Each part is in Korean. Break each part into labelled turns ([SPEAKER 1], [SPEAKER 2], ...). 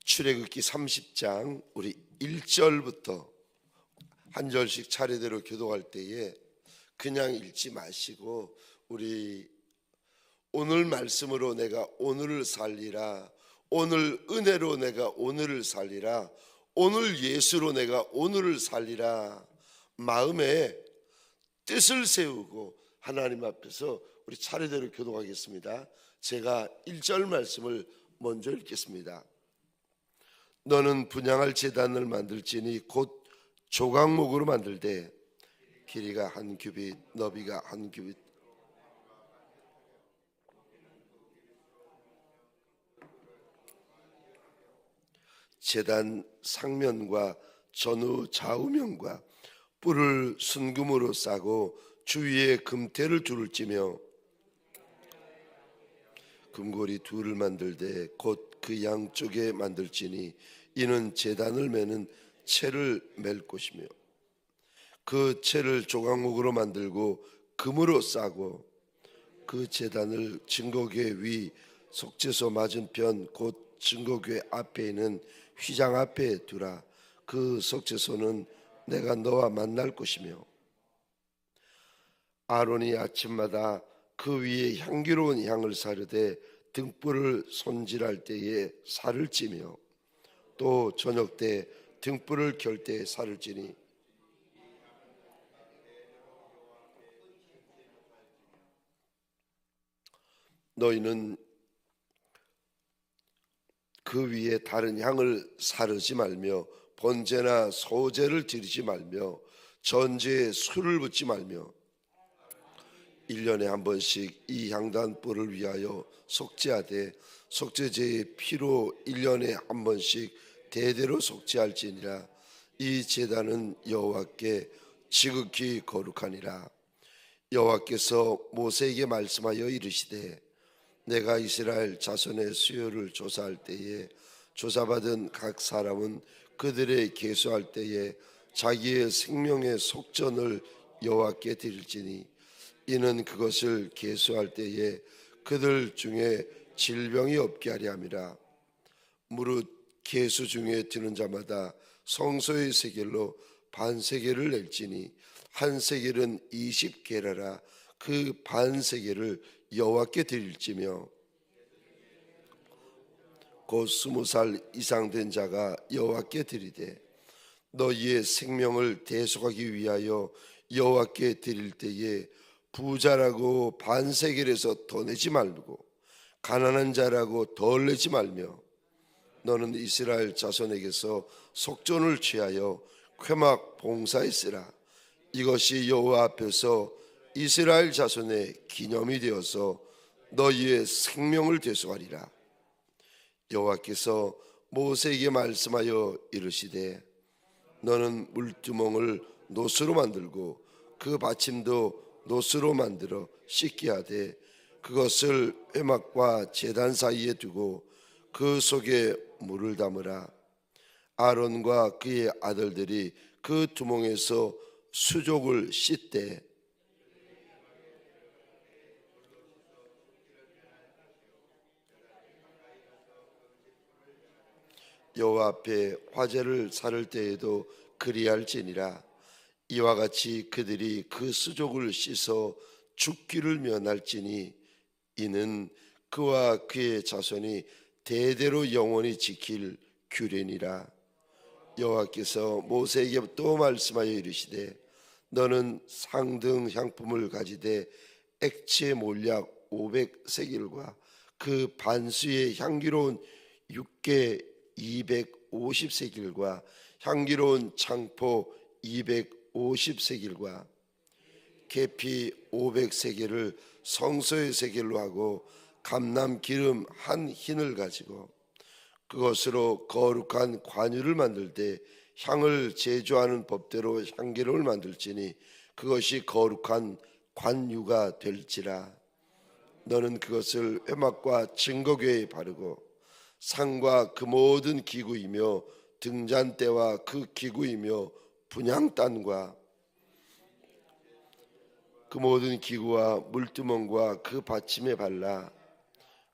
[SPEAKER 1] 출애굽기 30장 우리 1절부터 한 절씩 차례대로 교독할 때에 그냥 읽지 마시고 우리 오늘 말씀으로 내가 오늘을 살리라, 오늘 은혜로 내가 오늘을 살리라, 오늘 예수로 내가 오늘을 살리라 마음에 뜻을 세우고 하나님 앞에서 우리 차례대로 교독하겠습니다. 제가 1절 말씀을 먼저 읽겠습니다. 너는 분향할 제단을 만들지니 곧 조각목으로 만들되 길이가 한 규빗 너비가 한 규빗 제단 상면과 전후 좌우면과 뿔을 순금으로 싸고 주위에 금태를 둘을 찌며 금고리 둘을 만들되 곧 그 양쪽에 만들지니 이는 제단을 매는 채를 맬 것이며 그 채를 조각목으로 만들고 금으로 싸고 그 제단을 증거궤 위 속죄소 맞은편 곧 증거궤 앞에 있는 휘장 앞에 두라. 그 속죄소는 내가 너와 만날 것이며 아론이 아침마다 그 위에 향기로운 향을 사르되 등불을 손질할 때에 살을 찌며 또 저녁 때 등불을 켤 때에 살을 찌니 너희는 그 위에 다른 향을 사르지 말며 번제나 소제를 드리지 말며 전제에 술을 붓지 말며 1년에 한 번씩 이 향단불을 위하여 속죄하되 속죄제의 피로 1년에 한 번씩 대대로 속죄할지니라. 이 제단은 여호와께 지극히 거룩하니라. 여호와께서 모세에게 말씀하여 이르시되 내가 이스라엘 자손의 수요를 조사할 때에 조사받은 각 사람은 그들의 계수할 때에 자기의 생명의 속전을 여호와께 드릴지니 이는 그것을 계수할 때에 그들 중에 질병이 없게 하려 함이라. 무릇 계수 중에 드는 자마다 성소의 세겔로 반세겔을 낼지니 한 세겔은 20게라라. 그 반세겔을 여호와께 드릴지며 곧 20살 이상 된 자가 여호와께 드리되 너희의 생명을 대속하기 위하여 여호와께 드릴 때에 부자라고 반세겔에서 더 내지 말고 가난한 자라고 덜 내지 말며 너는 이스라엘 자손에게서 속전을 취하여 회막 봉사에 쓰라. 이것이 여호와 앞에서 이스라엘 자손의 기념이 되어서 너희의 생명을 대속하리라. 여호와께서 모세에게 말씀하여 이르시되 너는 물두멍을 노스로 만들고 그 받침도 노스로 만들어 씻게 하되 그것을 회막과 제단 사이에 두고 그 속에 물을 담으라. 아론과 그의 아들들이 그 두멍에서 수족을 씻되 여호와 앞에 화제를 살을 때에도 그리할지니라. 이와 같이 그들이 그 수족을 씻어 죽기를 면할지니 이는 그와 그의 자손이 대대로 영원히 지킬 규례니라. 여호와께서 모세에게 또 말씀하여 이르시되 너는 상등 향품을 가지되 액체 몰약 500세겔과 그 반수의 향기로운 육개 250세겔과 향기로운 창포 250세겔과 계피 500세겔을 성소의 세겔로 하고 감람 기름 한 흰을 가지고 그것으로 거룩한 관유를 만들 때 향을 제조하는 법대로 향기름을 만들지니 그것이 거룩한 관유가 될지라. 너는 그것을 회막과 증거궤에 바르고 상과 그 모든 기구이며 등잔대와 그 기구이며 분향단과 그 모든 기구와 물두멍과 그 받침에 발라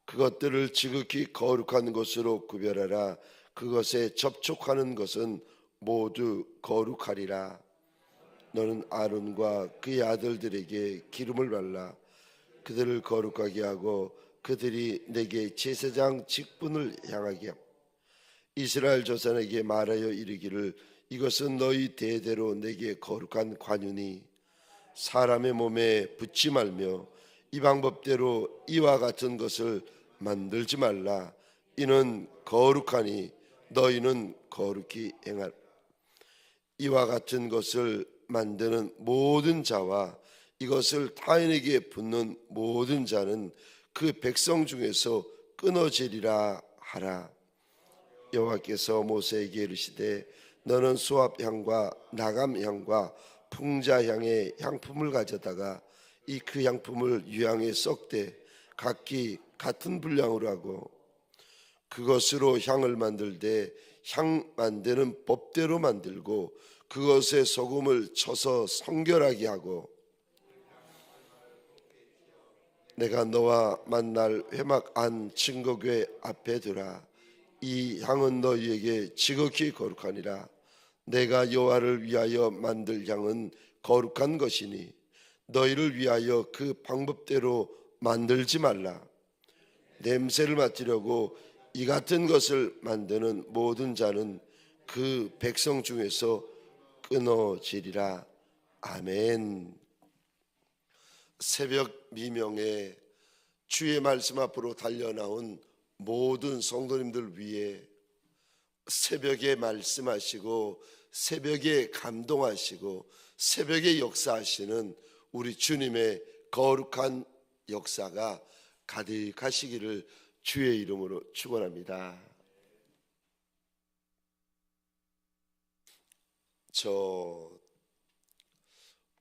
[SPEAKER 1] 그것들을 지극히 거룩한 것으로 구별하라. 그것에 접촉하는 것은 모두 거룩하리라. 너는 아론과 그의 아들들에게 기름을 발라 그들을 거룩하게 하고 그들이 내게 제사장 직분을 향하게 하고 이스라엘 조상에게 말하여 이르기를 이것은 너희 대대로 내게 거룩한 관유니 사람의 몸에 붙지 말며 이 방법대로 이와 같은 것을 만들지 말라. 이는 거룩하니 너희는 거룩히 행하라. 이와 같은 것을 만드는 모든 자와 이것을 타인에게 붓는 모든 자는 그 백성 중에서 끊어지리라 하라. 여호와께서 모세에게 이르시되 너는 수압향과 나감향과 풍자향의 향품을 가져다가 이 그 향품을 유향에 섞되 각기 같은 분량으로 하고 그것으로 향을 만들되 향 만드는 법대로 만들고 그것에 소금을 쳐서 성결하게 하고 내가 너와 만날 회막 안 증거궤 앞에 두라. 이 향은 너희에게 지극히 거룩하니라. 내가 여호와를 위하여 만들 향은 거룩한 것이니 너희를 위하여 그 방법대로 만들지 말라. 냄새를 맡으려고 이 같은 것을 만드는 모든 자는 그 백성 중에서 끊어지리라. 아멘. 새벽 미명에 주의 말씀 앞으로 달려나온 모든 성도님들 위해 새벽에 말씀하시고 새벽에 감동하시고 새벽에 역사하시는 우리 주님의 거룩한 역사가 가득하시기를 주의 이름으로 축원합니다.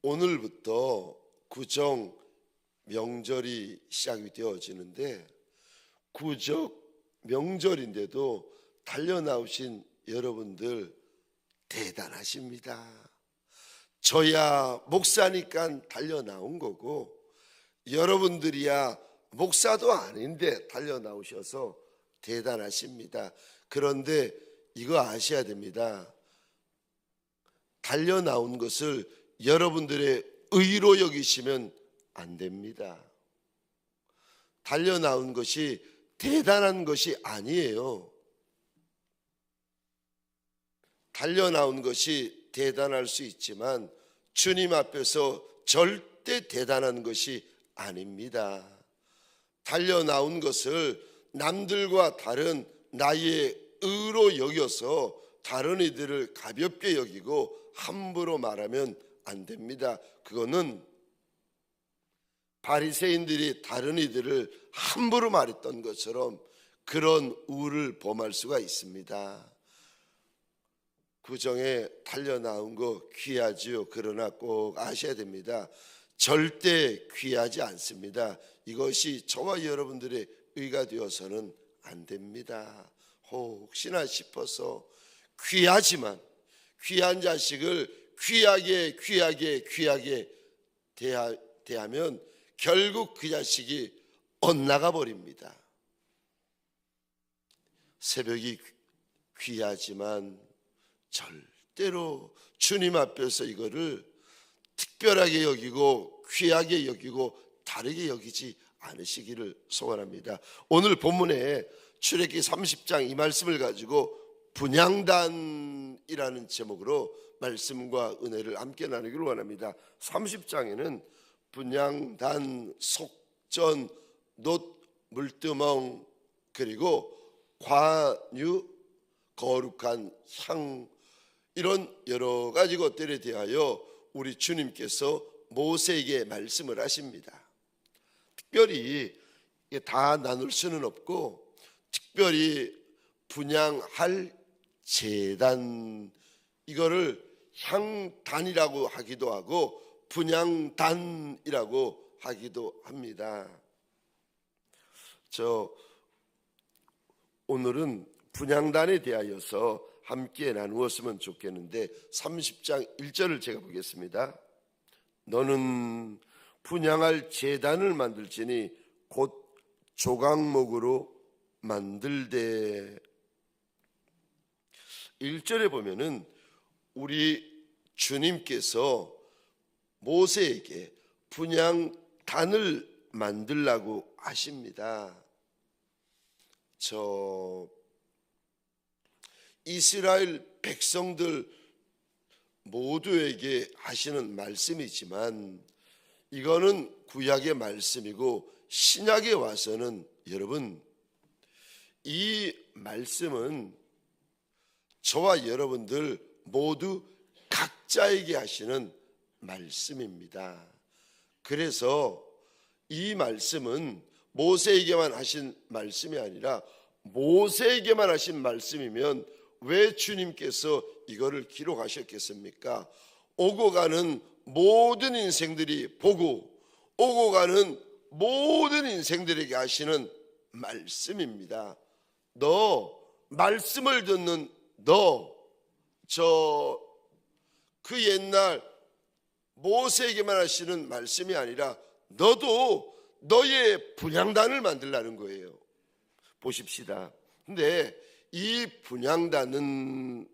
[SPEAKER 1] 오늘부터 구정 명절이 시작이 되어지는데 구정 명절인데도 달려나오신 여러분들 대단하십니다. 저야 목사니까 달려나온 거고 여러분들이야 목사도 아닌데 달려나오셔서 대단하십니다. 그런데 이거 아셔야 됩니다. 달려나온 것을 여러분들의 의로 여기시면 안 됩니다. 달려나온 것이 대단한 것이 아니에요. 달려나온 것이 대단할 수 있지만 주님 앞에서 절대 대단한 것이 아닙니다. 달려나온 것을 남들과 다른 나의 의로 여겨서 다른 이들을 가볍게 여기고 함부로 말하면 안 됩니다. 그거는 바리새인들이 다른 이들을 함부로 말했던 것처럼 그런 우를 범할 수가 있습니다. 구정에 달려나온 거 귀하지요. 그러나 꼭 아셔야 됩니다. 절대 귀하지 않습니다. 이것이 저와 여러분들의 의가 되어서는 안 됩니다. 혹시나 싶어서 귀하지만 귀한 자식을 귀하게 대하면 결국 그 자식이 엇나가 버립니다. 새벽이 귀하지만 절대로 주님 앞에서 이거를 특별하게 여기고 귀하게 여기고 다르게 여기지 않으시기를 소원합니다. 오늘 본문에 출애굽기 30장 이 말씀을 가지고 분향단이라는 제목으로 말씀과 은혜를 함께 나누기를 원합니다. 30장에는 분향단, 속전, 놋, 물두멍, 그리고 관유, 거룩한 향, 이런 여러 가지 것들에 대하여 우리 주님께서 모세에게 말씀을 하십니다. 특별히 다 나눌 수는 없고 특별히 분향할 제단, 이거를 향단이라고 하기도 하고 분향단이라고 하기도 합니다. 오늘은 분향단에 대하여서 함께 나누었으면 좋겠는데 30장 1절을 제가 보겠습니다. 너는 분향할 제단을 만들지니 곧 조각목으로 만들되. 1절에 보면은 우리 주님께서 모세에게 분향단을 만들라고 하십니다. 이스라엘 백성들 모두에게 하시는 말씀이지만 이거는 구약의 말씀이고 신약에 와서는 여러분 이 말씀은 저와 여러분들 모두 각자에게 하시는 말씀입니다. 그래서 이 말씀은 모세에게만 하신 말씀이 아니라 모세에게만 하신 말씀이면 왜 주님께서 이거를 기록하셨겠습니까? 오고 가는 모든 인생들이 보고 오고 가는 모든 인생들에게 하시는 말씀입니다. 너 말씀을 듣는 너, 그 옛날 모세에게만 하시는 말씀이 아니라 너도 너의 분향단을 만들라는 거예요. 보십시다. 근데 이 분향단은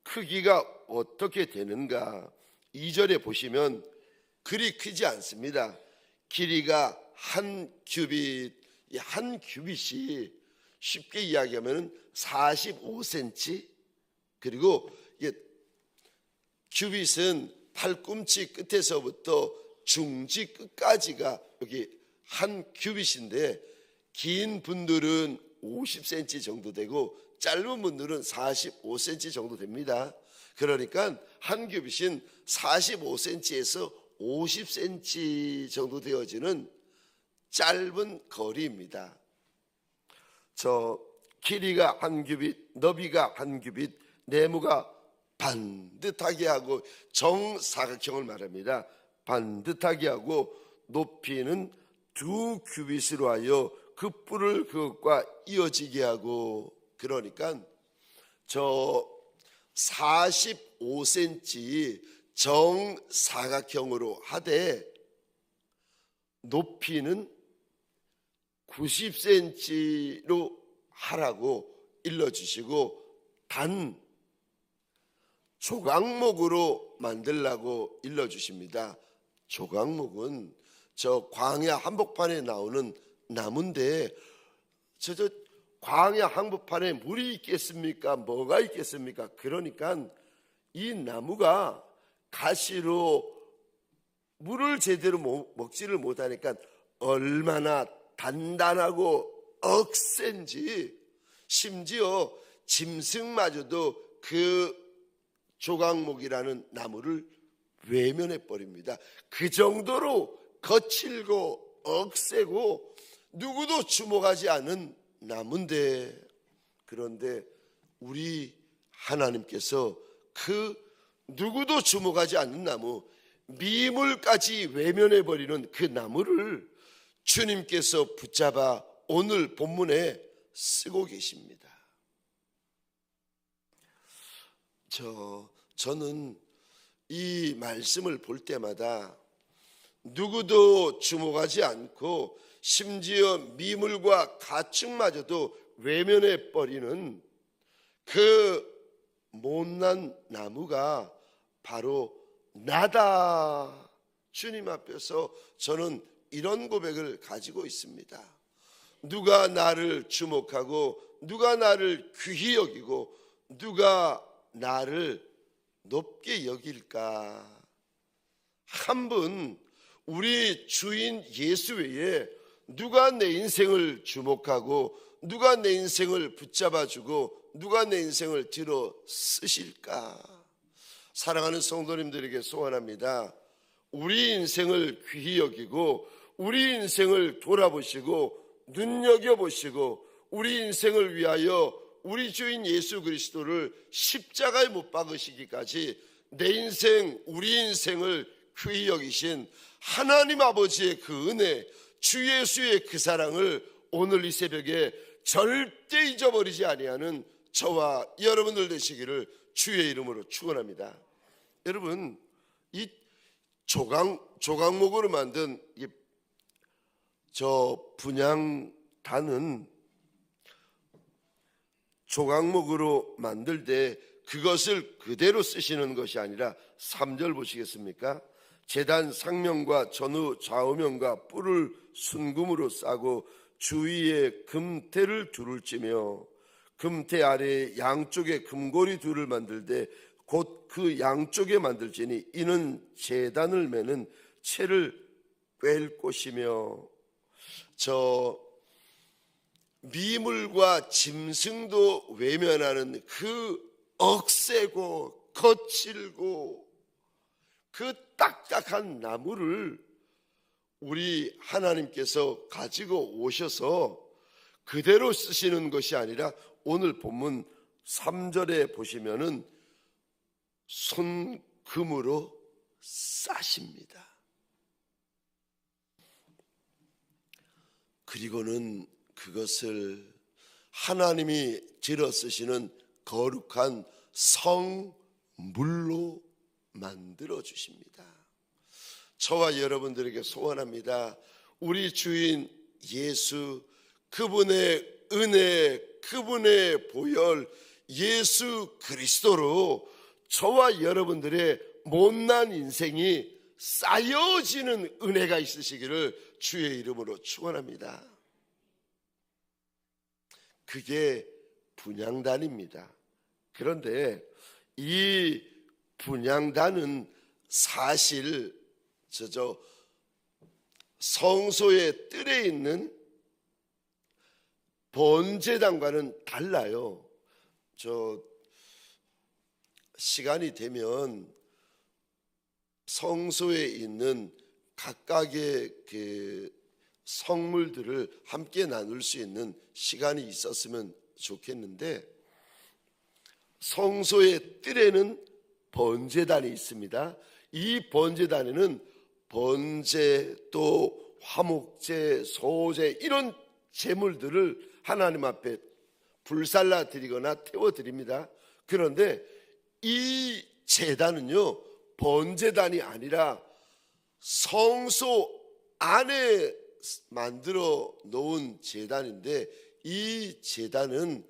[SPEAKER 1] 크기가 어떻게 되는가? 2절에 보시면 그리 크지 않습니다. 길이가 한 규빗, 한 규빗이 쉽게 이야기하면 45cm, 그리고 규빗은 팔꿈치 끝에서부터 중지 끝까지가 여기 한 규빗인데 긴 분들은 50cm 정도 되고 짧은 분들은 45cm 정도 됩니다. 그러니까 한 규빗은 45cm에서 50cm 정도 되어지는 짧은 거리입니다. 길이가 한 규빗, 너비가 한 규빗, 네모가 반듯하게 하고 정사각형을 말합니다. 반듯하게 하고 높이는 2규빗으로 하여 그 뿔을 그것과 이어지게 하고, 그러니까 45cm 정사각형으로 하되 높이는 90cm로 하라고 일러주시고 단 조각목으로 만들라고 일러주십니다. 조각목은 광야 한복판에 나오는 나무인데 광야 한복판에 물이 있겠습니까? 뭐가 있겠습니까? 그러니까 이 나무가 가시로 물을 제대로 먹지를 못하니까 얼마나 단단하고 억센지 심지어 짐승마저도 그 조각목이라는 나무를 외면해 버립니다. 그 정도로 거칠고 억세고 누구도 주목하지 않은 나무인데, 그런데 우리 하나님께서 그 누구도 주목하지 않는 나무, 미물까지 외면해 버리는 그 나무를 주님께서 붙잡아 오늘 본문에 쓰고 계십니다. 저는 이 말씀을 볼 때마다 누구도 주목하지 않고 심지어 미물과 가축마저도 외면해 버리는 그 못난 나무가 바로 나다. 주님 앞에서 저는 이런 고백을 가지고 있습니다. 누가 나를 주목하고 누가 나를 귀히 여기고 누가 나를 높게 여길까? 한 분, 우리 주인 예수 외에 누가 내 인생을 주목하고 누가 내 인생을 붙잡아주고 누가 내 인생을 들어 쓰실까? 사랑하는 성도님들에게 소원합니다. 우리 인생을 귀히 여기고 우리 인생을 돌아보시고 눈여겨보시고 우리 인생을 위하여 우리 주인 예수 그리스도를 십자가에 못 박으시기까지 내 인생, 우리 인생을 귀히 여기신 하나님 아버지의 그 은혜, 주 예수의 그 사랑을 오늘 이 새벽에 절대 잊어버리지 아니하는 저와 여러분들 되시기를 주의 이름으로 축원합니다. 여러분, 이 조각목으로 만든 분향단은 조각목으로 만들 때 그것을 그대로 쓰시는 것이 아니라 3절 보시겠습니까? 제단 상면과 전후 좌우면과 뿔을 순금으로 싸고 주위에 금태를 둘을 찌며 금태 아래에 양쪽에 금고리 둘을 만들되 곧 그 양쪽에 만들지니 이는 제단을 매는 채를 꿰일 곳이며. 저 미물과 짐승도 외면하는 그 억세고 거칠고 그 딱딱한 나무를 우리 하나님께서 가지고 오셔서 그대로 쓰시는 것이 아니라 오늘 본문 3절에 보시면은 손금으로 싸십니다. 그리고는 그것을 하나님이 들어 쓰시는 거룩한 성물로 만들어 주십니다. 저와 여러분들에게 소원합니다. 우리 주인 예수, 그분의 은혜, 그분의 보혈, 예수 그리스도로 저와 여러분들의 못난 인생이 쌓여지는 은혜가 있으시기를 주의 이름으로 축원합니다. 그게 분향단입니다. 그런데 이 분향단은 사실 성소의 뜰에 있는 번제단과는 달라요. 시간이 되면 성소에 있는 각각의 그 성물들을 함께 나눌 수 있는 시간이 있었으면 좋겠는데, 성소의 뜰에는 번제단이 있습니다. 이 번제단에는 번제 또 화목제, 소제 이런 제물들을 하나님 앞에 불살라 드리거나 태워 드립니다. 그런데 이 제단은요, 번제단이 아니라 성소 안에 만들어 놓은 제단인데, 이 제단은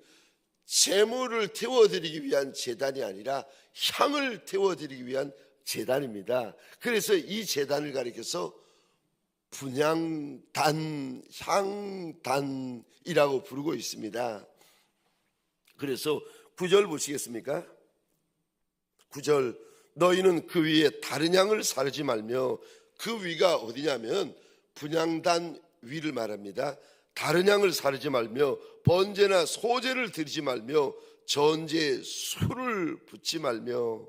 [SPEAKER 1] 제물을 태워드리기 위한 제단이 아니라 향을 태워드리기 위한 제단입니다. 그래서 이 제단을 가리켜서 분향단, 향단이라고 부르고 있습니다. 그래서 9절 보시겠습니까? 9절, 너희는 그 위에 다른 양을 사르지 말며, 그 위가 어디냐면 분향단 위를 말합니다. 다른 양을 사르지 말며 번제나 소제를 드리지 말며 전제에 술을 붓지 말며,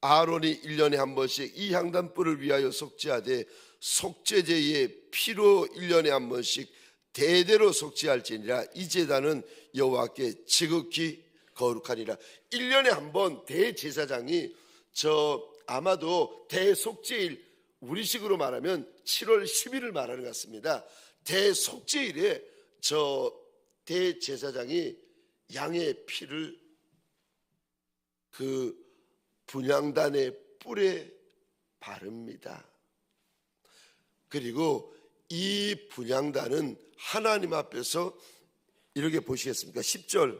[SPEAKER 1] 아론이 1년에 한 번씩 이 향단불을 위하여 속죄하되 속죄제의 피로 1년에 한 번씩 대대로 속죄할지니라. 이 제단은 여호와께 지극히 거룩하니라. 1년에 한 번 대제사장이 아마도 대속죄일, 우리식으로 말하면 7월 10일을 말하는 것 같습니다. 대속죄일에 대제사장이 양의 피를 그 분향단의 뿔에 바릅니다. 그리고 이 분향단은 하나님 앞에서 이렇게 보시겠습니까? 10절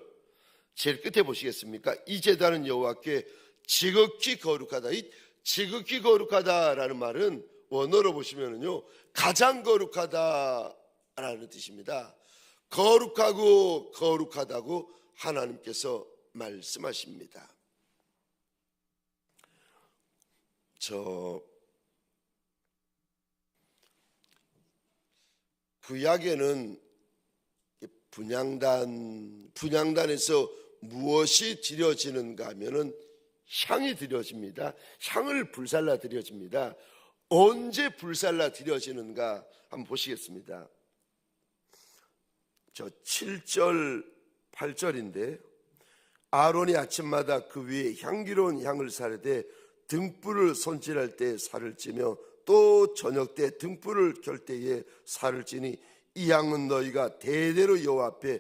[SPEAKER 1] 제일 끝에 보시겠습니까? 이 제단은 여호와께 지극히 거룩하다. 이 지극히 거룩하다라는 말은 원어로 보시면은요, 가장 거룩하다라는 뜻입니다. 거룩하고 거룩하다고 하나님께서 말씀하십니다. 구약에는 분향단에서 무엇이 드려지는가 하면은 향이 드려집니다. 향을 불살라 드려집니다. 언제 불살라 드려지는가 한번 보시겠습니다. 7절 8절인데, 아론이 아침마다 그 위에 향기로운 향을 사르되 등불을 손질할 때 살을 찌며 또 저녁 때 등불을 켤 때에 살을 찌니 이 향은 너희가 대대로 여호와 앞에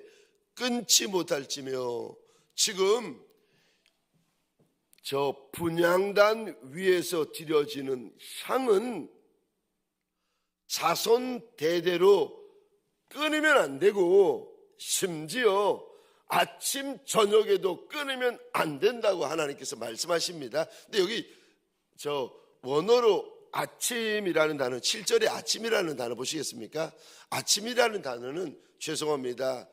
[SPEAKER 1] 끊지 못할지며. 지금 분향단 위에서 드려지는 향은 자손 대대로 끊으면 안 되고, 심지어 아침 저녁에도 끊으면 안 된다고 하나님께서 말씀하십니다. 근데 여기 원어로 아침이라는 단어, 7절에 아침이라는 단어 보시겠습니까? 아침이라는 단어는 죄송합니다,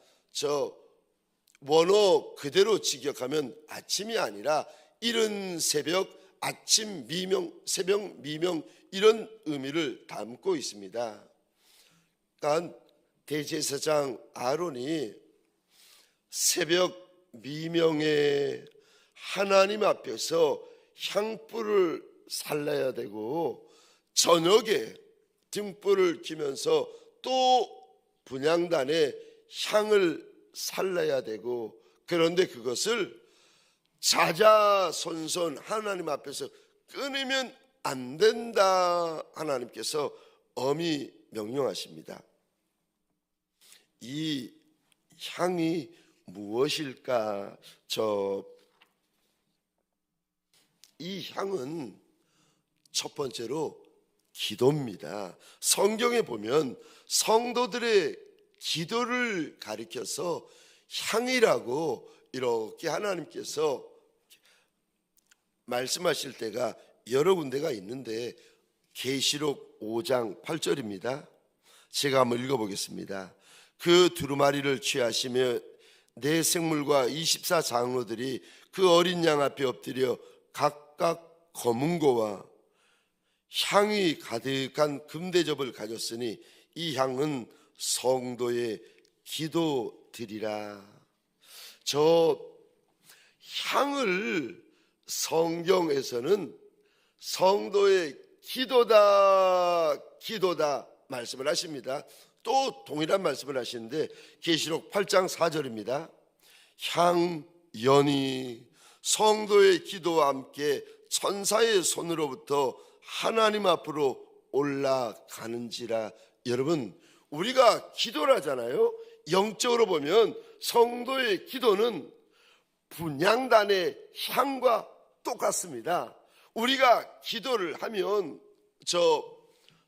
[SPEAKER 1] 원어 그대로 직역하면 아침이 아니라 이른 새벽, 아침 미명, 새벽 미명, 이런 의미를 담고 있습니다. 그러니까 대제사장 아론이 새벽 미명에 하나님 앞에서 향불을 살라야 되고, 저녁에 등불을 켜면서 또 분향단에 향을 살라야 되고, 그런데 그것을 자자손손 하나님 앞에서 끊으면 안 된다, 하나님께서 엄히 명령하십니다. 이 향이 무엇일까? 이 향은 첫 번째로 기도입니다. 성경에 보면 성도들의 기도를 가리켜서 향이라고 이렇게 하나님께서 말씀하실 때가 여러 군데가 있는데, 계시록 5장 8절입니다. 제가 한번 읽어보겠습니다. 그 두루마리를 취하시며 네 생물과 24장로들이 그 어린 양 앞에 엎드려 각각 검은 고와 향이 가득한 금대접을 가졌으니 이 향은 성도의 기도드리라. 저 향을 성경에서는 성도의 기도다 말씀을 하십니다. 또 동일한 말씀을 하시는데 계시록 8장 4절입니다. 향연이 성도의 기도와 함께 천사의 손으로부터 하나님 앞으로 올라가는지라. 여러분, 우리가 기도를 하잖아요. 영적으로 보면 성도의 기도는 분향단의 향과 똑같습니다. 우리가 기도를 하면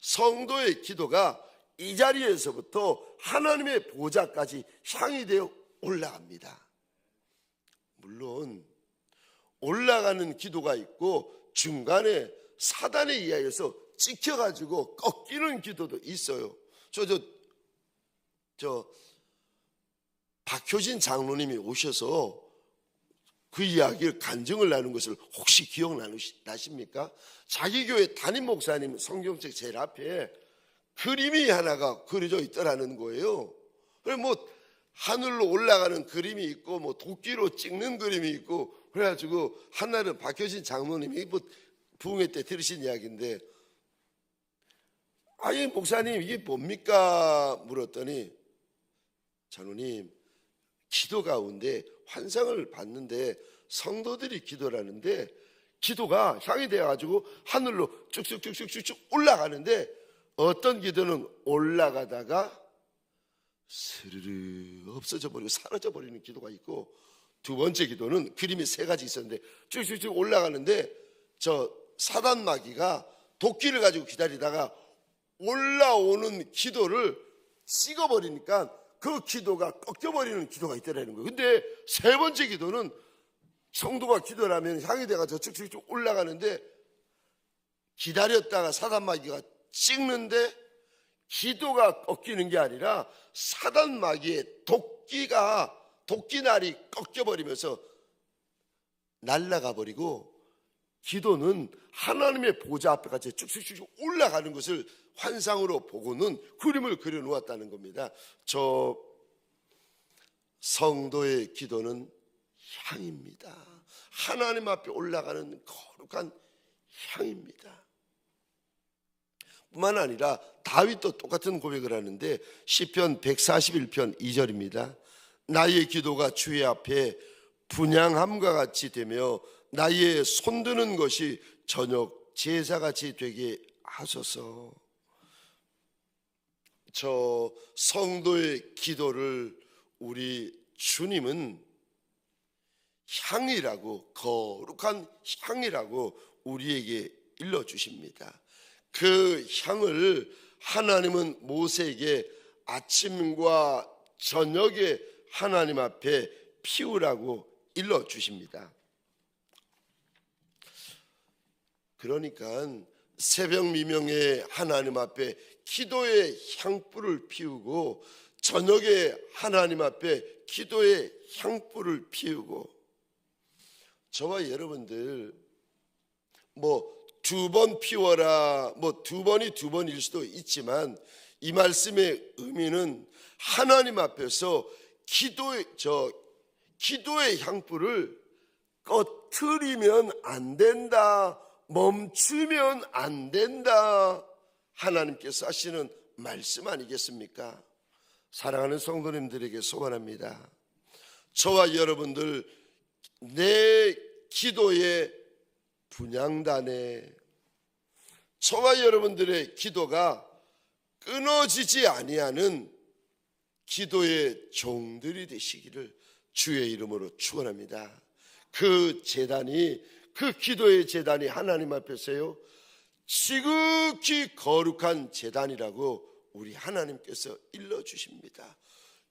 [SPEAKER 1] 성도의 기도가 이 자리에서부터 하나님의 보좌까지 향이 되어 올라갑니다. 물론 올라가는 기도가 있고 중간에 사단에 의하여서 찍혀가지고 꺾이는 기도도 있어요. 박효진 장로님이 오셔서 그 이야기를 간증을 나눈 것을 혹시 기억나십니까? 자기 교회 담임 목사님 성경책 제일 앞에 그림이 하나가 그려져 있더라는 거예요. 그래서 하늘로 올라가는 그림이 있고 도끼로 찍는 그림이 있고, 그래가지고 한날은 박효진 장로님이 부흥회 때 들으신 이야기인데, 아니 목사님 이게 뭡니까 물었더니, 장로님 기도 가운데 환상을 봤는데 성도들이 기도를 하는데 기도가 향이 되어가지고 하늘로 쭉쭉쭉쭉쭉 올라가는데, 어떤 기도는 올라가다가 스르르 없어져 버리고 사라져 버리는 기도가 있고, 두 번째 기도는 그림이 세 가지 있었는데 쭉쭉쭉 올라가는데 사단 마귀가 도끼를 가지고 기다리다가 올라오는 기도를 찍어버리니까 그 기도가 꺾여버리는 기도가 있더라는 거예요. 근데 세 번째 기도는 성도가 기도를 하면 향이 돼가지고 쭉쭉쭉 올라가는데, 기다렸다가 사단 마귀가 찍는데 기도가 꺾이는 게 아니라 사단 마귀의 도끼날이 꺾여버리면서 날아가 버리고, 기도는 하나님의 보좌 앞에까지 쭉쭉쭉 올라가는 것을 환상으로 보고는 그림을 그려놓았다는 겁니다. 성도의 기도는 향입니다. 하나님 앞에 올라가는 거룩한 향입니다. 뿐만 아니라 다윗도 똑같은 고백을 하는데 시편 141편 2절입니다. 나의 기도가 주의 앞에 분향함과 같이 되며 나의 손드는 것이 저녁 제사같이 되게 하소서. 성도의 기도를 우리 주님은 향이라고, 거룩한 향이라고 우리에게 일러주십니다. 그 향을 하나님은 모세에게 아침과 저녁에 하나님 앞에 피우라고 일러 주십니다. 그러니까 새벽 미명에 하나님 앞에 기도의 향불을 피우고, 저녁에 하나님 앞에 기도의 향불을 피우고, 저와 여러분들 두 번 피워라, 두 번이 두 번일 수도 있지만, 이 말씀의 의미는 하나님 앞에서 기도의 향불을 꺼트리면 안 된다, 멈추면 안 된다, 하나님께서 하시는 말씀 아니겠습니까? 사랑하는 성도님들에게 소원합니다. 저와 여러분들 내 기도의 분향단에 저와 여러분들의 기도가 끊어지지 아니하는 기도의 종들이 되시기를 주의 이름으로 축원합니다. 그 기도의 제단이 하나님 앞에서요, 지극히 거룩한 제단이라고 우리 하나님께서 일러주십니다.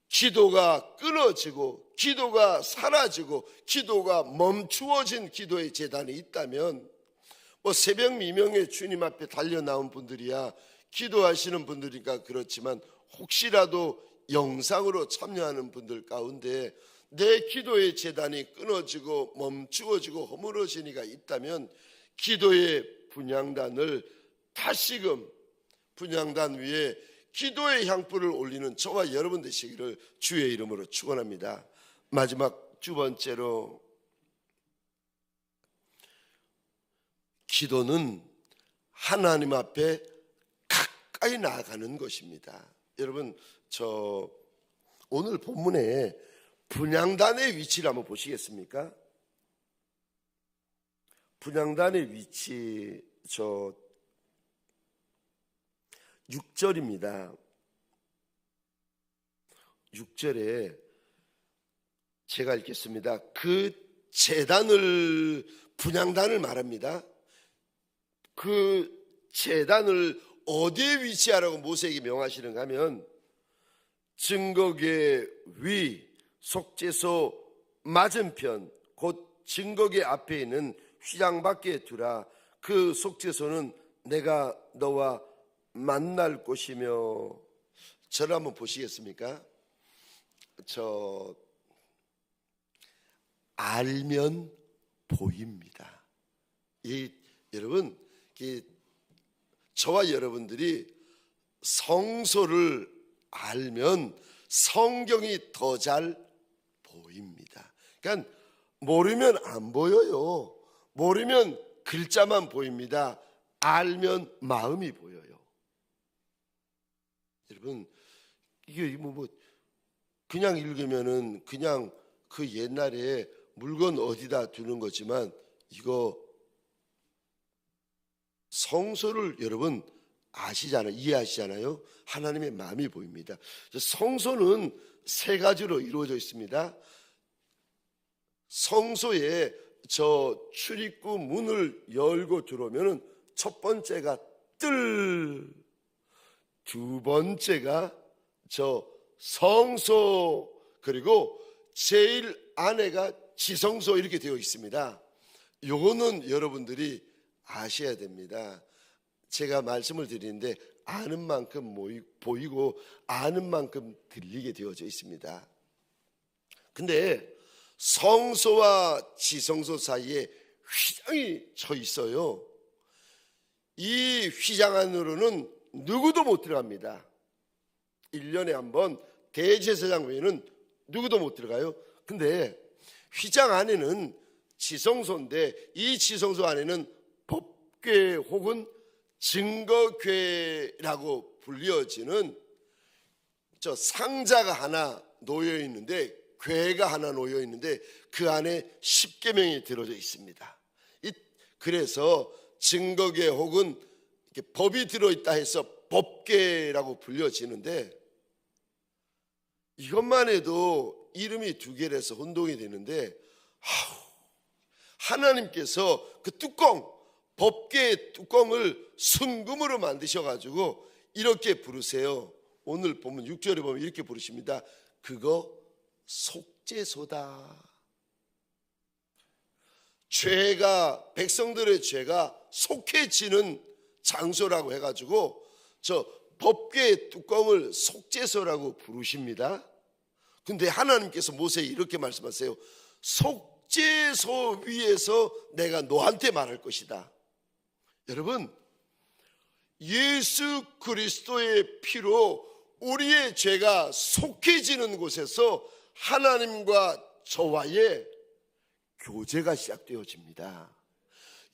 [SPEAKER 1] 기도가 끊어지고, 기도가 사라지고, 기도가 멈추어진 기도의 제단이 있다면, 새벽 미명에 주님 앞에 달려 나온 분들이야 기도하시는 분들이니까 그렇지만, 혹시라도 영상으로 참여하는 분들 가운데 내 기도의 제단이 끊어지고 멈추어지고 허물어지니가 있다면, 기도의 분향단을 다시금 분향단 위에 기도의 향불을 올리는 저와 여러분 되시기를 주의 이름으로 축원합니다. 마지막 두 번째로, 기도는 하나님 앞에 가까이 나아가는 것입니다. 여러분, 오늘 본문에 분향단의 위치를 한번 보시겠습니까? 분향단의 위치 6절입니다. 6절에 제가 읽겠습니다. 그 제단을, 분향단을 말합니다. 그 제단을 어디에 위치하라고 모세에게 명하시는가 하면, 증거궤 위 속죄소 맞은편 곧 증거궤 앞에 있는 휘장 밖에 두라. 그 속죄소는 내가 너와 만날 곳이며. 저를 한번 보시겠습니까? 알면 보입니다. 여러분, 저와 여러분들이 성소를 알면 성경이 더 잘 보입니다. 그러니까 모르면 안 보여요. 모르면 글자만 보입니다. 알면 마음이 보여요. 여러분, 이게 그냥 읽으면은 그냥 그 옛날에 물건 어디다 두는 거지만, 이거 성소를 여러분 아시잖아요. 이해하시잖아요. 하나님의 마음이 보입니다. 성소는 세 가지로 이루어져 있습니다. 성소에 출입구 문을 열고 들어오면은 첫 번째가 뜰, 두 번째가 성소, 그리고 제일 안에가 지성소 이렇게 되어 있습니다. 요거는 여러분들이 아셔야 됩니다. 제가 말씀을 드리는데 아는 만큼 보이고 아는 만큼 들리게 되어져 있습니다. 근데 성소와 지성소 사이에 휘장이 쳐 있어요. 이 휘장 안으로는 누구도 못 들어갑니다. 1년에 한 번 대제사장 외에는 누구도 못 들어가요. 근데 휘장 안에는 지성소인데, 이 지성소 안에는 법궤 혹은 증거궤라고 불려지는 상자가 하나 놓여 있는데, 궤가 하나 놓여 있는데 그 안에 십계명이 들어져 있습니다. 그래서 증거궤 혹은 법이 들어있다 해서 법궤라고 불려지는데, 이것만 해도 이름이 두 개라서 혼동이 되는데, 하나님께서 그 법궤의 뚜껑을 순금으로 만드셔가지고 이렇게 부르세요. 오늘 보면 6절에 보면 이렇게 부르십니다. 그거 속죄소다. 죄가, 백성들의 죄가 속해지는 장소라고 해가지고 저 법궤의 뚜껑을 속죄소라고 부르십니다. 근데 하나님께서 모세에 이렇게 말씀하세요. 속죄소 위에서 내가 너한테 말할 것이다. 여러분, 예수 그리스도의 피로 우리의 죄가 속해지는 곳에서 하나님과 저와의 교제가 시작되어집니다.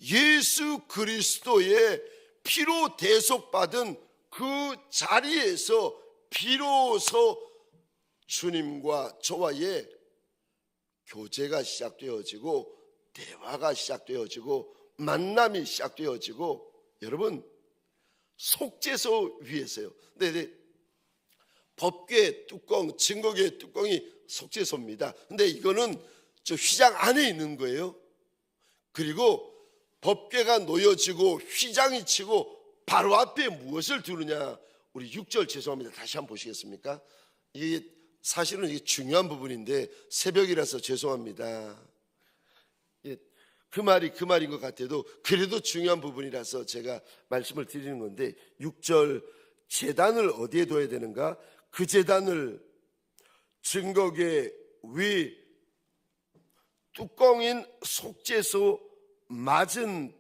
[SPEAKER 1] 예수 그리스도의 피로 대속받은 그 자리에서 비로소 주님과 저와의 교제가 시작되어지고 대화가 시작되어지고 만남이 시작되어지고, 여러분, 속죄소 위에서요. 근데 법궤 뚜껑, 증거궤 뚜껑이 속죄소입니다. 근데 이거는 저 휘장 안에 있는 거예요. 그리고 법궤가 놓여지고 휘장이 치고 바로 앞에 무엇을 두느냐? 우리 6절 죄송합니다. 다시 한번 보시겠습니까? 이게 사실은 이게 중요한 부분인데 새벽이라서 죄송합니다. 그 말인 것 같아도 그래도 중요한 부분이라서 제가 말씀을 드리는 건데, 6절 제단을 어디에 둬야 되는가? 그 제단을 증거궤 위 뚜껑인 속죄소 맞은편에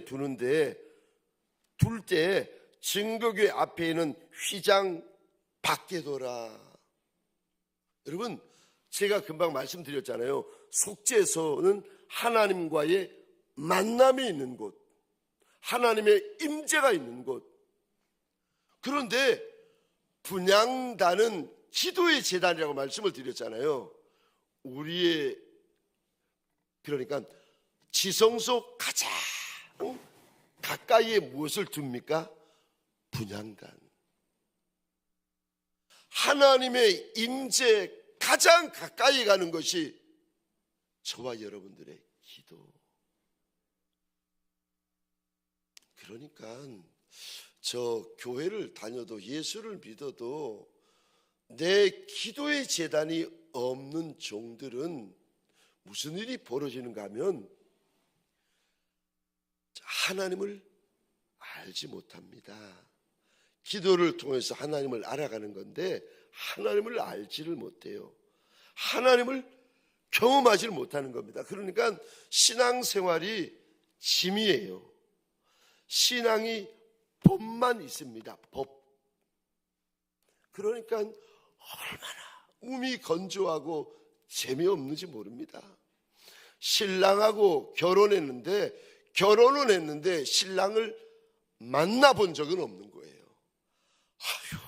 [SPEAKER 1] 두는데, 둘 때 증거궤 앞에 있는 휘장 밖에 둬라. 여러분, 제가 금방 말씀드렸잖아요. 속죄소는 하나님과의 만남이 있는 곳, 하나님의 임재가 있는 곳. 그런데 분향단은 기도의 제단이라고 말씀을 드렸잖아요. 우리의, 그러니까 지성소 가장 가까이에 무엇을 둡니까? 분향단. 하나님의 임재 가장 가까이 가는 것이 저와 여러분들의 기도. 그러니까 저 교회를 다녀도 예수를 믿어도 내 기도의 제단이 없는 종들은 무슨 일이 벌어지는가 하면 하나님을 알지 못합니다. 기도를 통해서 하나님을 알아가는 건데 하나님을 알지를 못해요. 하나님을 경험하지를 못하는 겁니다. 그러니까 신앙생활이 짐이에요. 신앙이 법만 있습니다. 법. 그러니까 얼마나 몸이 건조하고 재미없는지 모릅니다. 신랑하고 결혼은 했는데 신랑을 만나본 적은 없는 거예요. 아휴,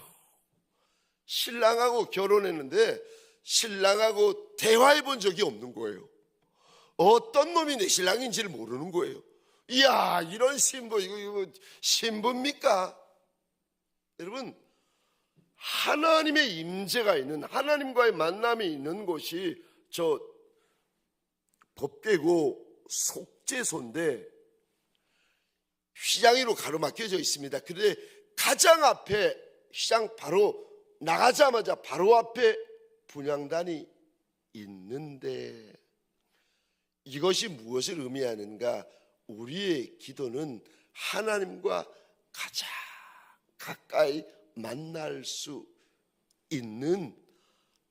[SPEAKER 1] 신랑하고 결혼했는데 신랑하고 대화해 본 적이 없는 거예요. 어떤 놈이 내 신랑인지를 모르는 거예요. 이야, 이런 신부, 이거 신부입니까? 여러분, 하나님의 임재가 있는, 하나님과의 만남이 있는 곳이 저 법궤고 속죄소인데 휘장으로 가로막혀져 있습니다. 그런데 가장 앞에 휘장 바로 나가자마자 바로 앞에 분향단이 있는데, 이것이 무엇을 의미하는가? 우리의 기도는 하나님과 가장 가까이 만날 수 있는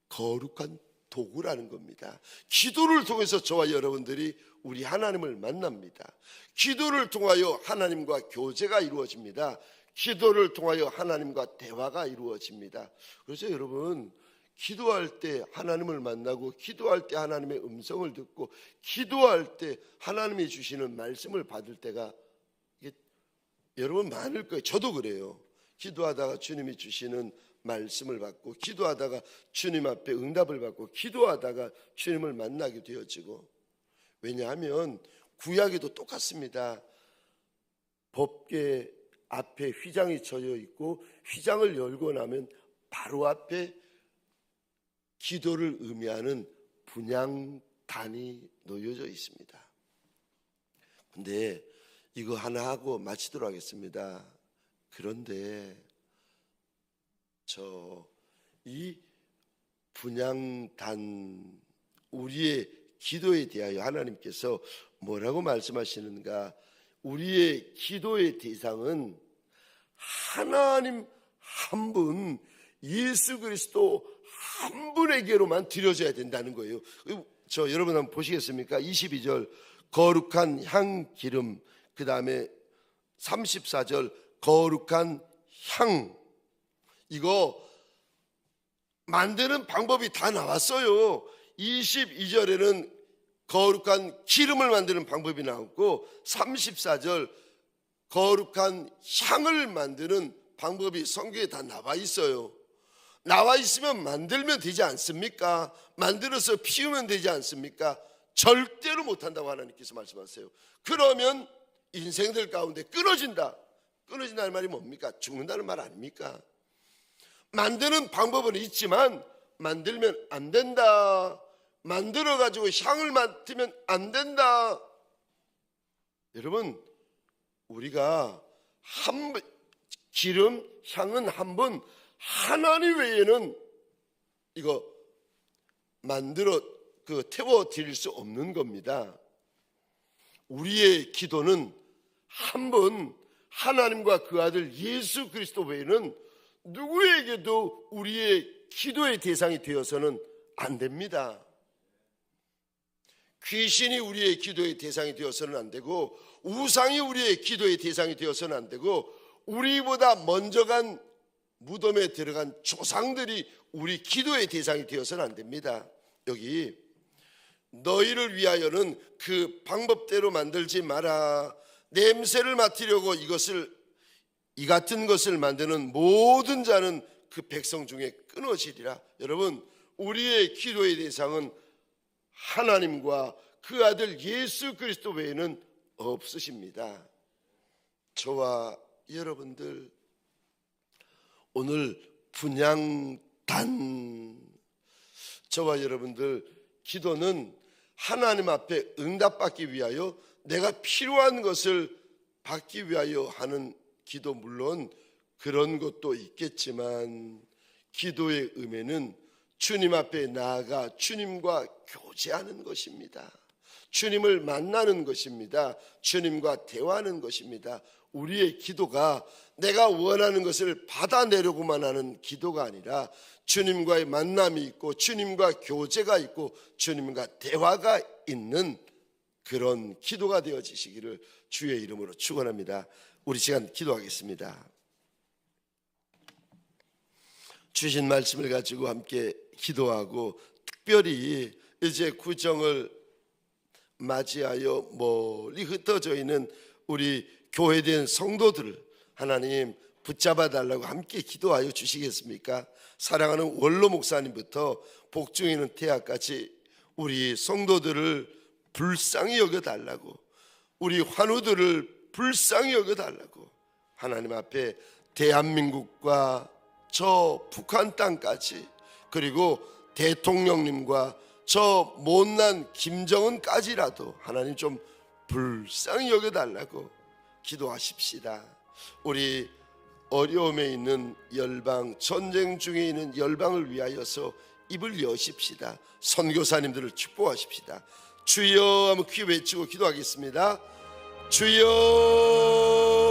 [SPEAKER 1] 거룩한 도구라는 겁니다. 기도를 통해서 저와 여러분들이 우리 하나님을 만납니다. 기도를 통하여 하나님과 교제가 이루어집니다. 기도를 통하여 하나님과 대화가 이루어집니다. 그래서 여러분, 기도할 때 하나님을 만나고, 기도할 때 하나님의 음성을 듣고, 기도할 때 하나님이 주시는 말씀을 받을 때가 여러분 많을 거예요. 저도 그래요. 기도하다가 주님이 주시는 말씀을 받고, 기도하다가 주님 앞에 응답을 받고, 기도하다가 주님을 만나게 되어지고. 왜냐하면 구약에도 똑같습니다. 법궤 앞에 휘장이 쳐져 있고, 휘장을 열고 나면 바로 앞에 기도를 의미하는 분향단이 놓여져 있습니다. 근데 이거 하나 하고 마치도록 하겠습니다. 그런데 이 분향단 우리의 기도에 대하여 하나님께서 뭐라고 말씀하시는가? 우리의 기도의 대상은 하나님 한 분, 예수 그리스도 한 분에게로만 드려져야 된다는 거예요. 저 여러분 한번 보시겠습니까? 22절 거룩한 향 기름, 그 다음에 34절 거룩한 향. 이거 만드는 방법이 다 나왔어요. 22절에는 거룩한 기름을 만드는 방법이 나왔고 34절 거룩한 향을 만드는 방법이 성경에 다 나와 있어요. 나와 있으면 만들면 되지 않습니까? 만들어서 피우면 되지 않습니까? 절대로 못한다고 하나님께서 말씀하세요. 그러면 인생들 가운데 끊어진다. 끊어진다는 말이 뭡니까? 죽는다는 말 아닙니까? 만드는 방법은 있지만 만들면 안 된다. 만들어가지고 향을 맡으면 안 된다. 여러분, 우리가 기름, 향은 한 번 하나님 외에는 이거 만들어 태워 드릴 수 없는 겁니다. 우리의 기도는 한 번 하나님과 그 아들 예수 그리스도 외에는 누구에게도 우리의 기도의 대상이 되어서는 안 됩니다. 귀신이 우리의 기도의 대상이 되어서는 안 되고, 우상이 우리의 기도의 대상이 되어서는 안 되고, 우리보다 먼저 간 무덤에 들어간 조상들이 우리 기도의 대상이 되어서는 안 됩니다. 여기 너희를 위하여는 그 방법대로 만들지 마라. 냄새를 맡으려고 이 같은 것을 만드는 모든 자는 그 백성 중에 끊어지리라. 여러분, 우리의 기도의 대상은 하나님과 그 아들 예수 그리스도 외에는 없으십니다. 저와 여러분들 오늘 분향단, 저와 여러분들 기도는 하나님 앞에 응답받기 위하여 내가 필요한 것을 받기 위하여 하는 기도, 물론 그런 것도 있겠지만 기도의 의미는 주님 앞에 나아가 주님과 교제하는 것입니다. 주님을 만나는 것입니다. 주님과 대화하는 것입니다. 우리의 기도가 내가 원하는 것을 받아내려고만 하는 기도가 아니라 주님과의 만남이 있고 주님과 교제가 있고 주님과 대화가 있는 그런 기도가 되어지시기를 주의 이름으로 축원합니다. 우리 시간 기도하겠습니다. 주신 말씀을 가지고 함께 기도하고, 특별히 이제 구정을 맞이하여 멀리 흩어져 있는 우리 교회된 성도들을 하나님 붙잡아 달라고 함께 기도하여 주시겠습니까? 사랑하는 원로 목사님부터 복중 있는 태아까지 우리 성도들을 불쌍히 여겨 달라고, 우리 환우들을 불쌍히 여겨 달라고 하나님 앞에 대한민국과 저 북한 땅까지, 그리고 대통령님과 저 못난 김정은까지라도 하나님 좀 불쌍히 여겨달라고 기도하십시다. 우리 어려움에 있는 열방, 전쟁 중에 있는 열방을 위하여서 입을 여십시다. 선교사님들을 축복하십시다. 주여 하면 귀 외치고 기도하겠습니다. 주여.